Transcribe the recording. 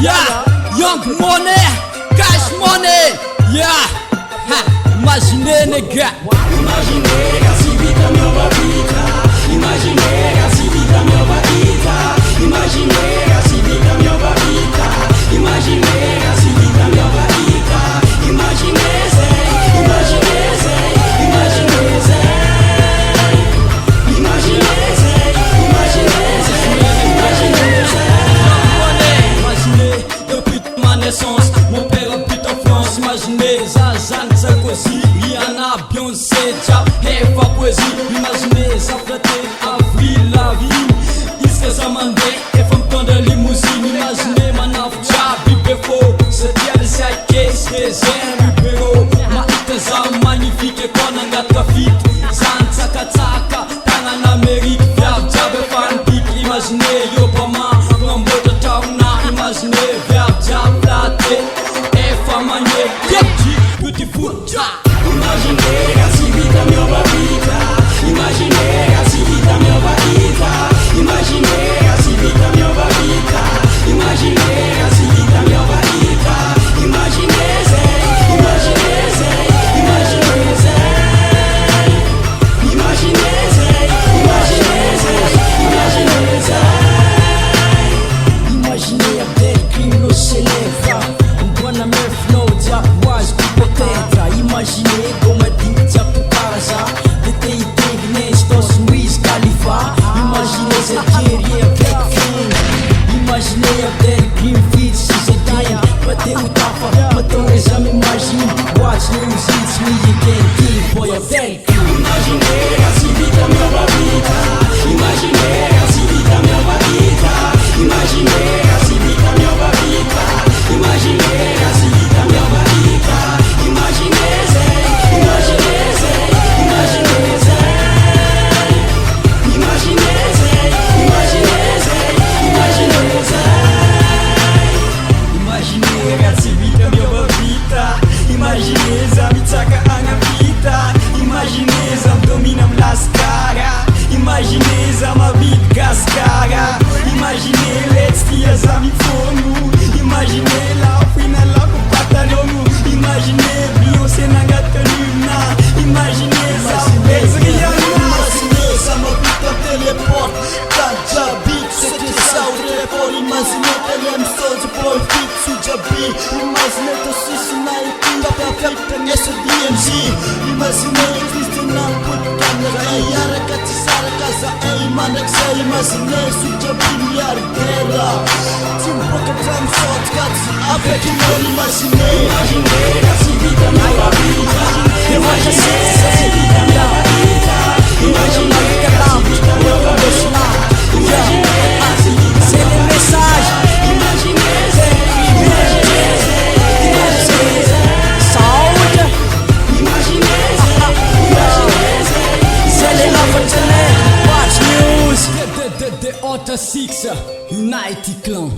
Yeah, young money, cash money. Yeah, ha, imaginez les gars. Imaginez assim vida minha vida. Imaginez assim vida minha vida. Imaginez assim vida minha vida. Imaginez assim vida minha vida. Imaginez, imaginez, imaginez, imaginez, imaginez, imaginez. Imaginez depuis ma naissance, mon père habite en France. Imaginez Zazan, Sarkozy, Rihanna, Beyoncé, Jap, Eva Poésie. Imaginez Zafrate, Avril Lavigne, Iska Zamandé, et femme dans de limousine. Imaginez Manaf, Jab, Bibefo, Setiel, Saike, Skezen, Libero, Maïteza, magnifique, et Konanga, Trafik, Zan, Tsaka, Tangan Amérique, Viab, Jab, Fan, Pik. Imaginez Yobama, Rambo de Tauna. Imaginez Viab, Jab, Platé, et Famanye, Petit foot, Imaginez assim vida minha vida. Imaginez assim vida minha vida. Imaginez assim vida minha vida. Imaginez assim vida minha vida. Imaginez, imaginez, imaginez, imaginez, imaginez, imaginez. Imaginez Abdelkrim no s'élève. Un bon amer flow, diap waz qui peut-être. Imaginez Gomadin, diap Paraza. D'été Ignes, Dos Luiz Khalifa. Imaginez Algérie avec Finn. Imaginez Abdelkrim, fit si Zedine. Bateu o tapa, matou exame, imagine. Watch news, it's me again, King Boy Abdelkrim. Imaginez assim vida minha vida. Imaginez assim vida minha vida. Imaginez assim vida minha vida. Imaginez assim vida minha vida. Imaginez, imaginez, imaginez, imaginez, imaginez, imaginez. Imaginez assim vida minha vida. Imaginez a mitaka anga vida. Imaginez a dominam las cara. Imaginez a ma vida cascara. Imaginez let's dias a mi fono. Imaginez la fina la patalonu. Imaginez Beyoncé na gatanuna. Imaginez a vez Rihanna. Imaginez a ma vida téléporte. Tadja beat, c'était ça au téléphone. Imaginez qu'elle aime Soulja Boy fit Soulja B. Imaginez ton souci na équipe. La perfecte n'est ce DMG. Imaginez Christina put caméra. Yara katisara casa. Manexa. Imaginez Soulja B milliardaire. Tim Boca Drum Shot Cats. Avec une bonne imaginez. Imaginez assim vida minha vida. Imaginez assim vida minha vida. Imaginez assim vida minha vida. Imaginez assim vida. C'est les messages. Imaginez, Saúde. imaginez, imaginez. C'est les Love Watch News. The Otter Six, United Clan.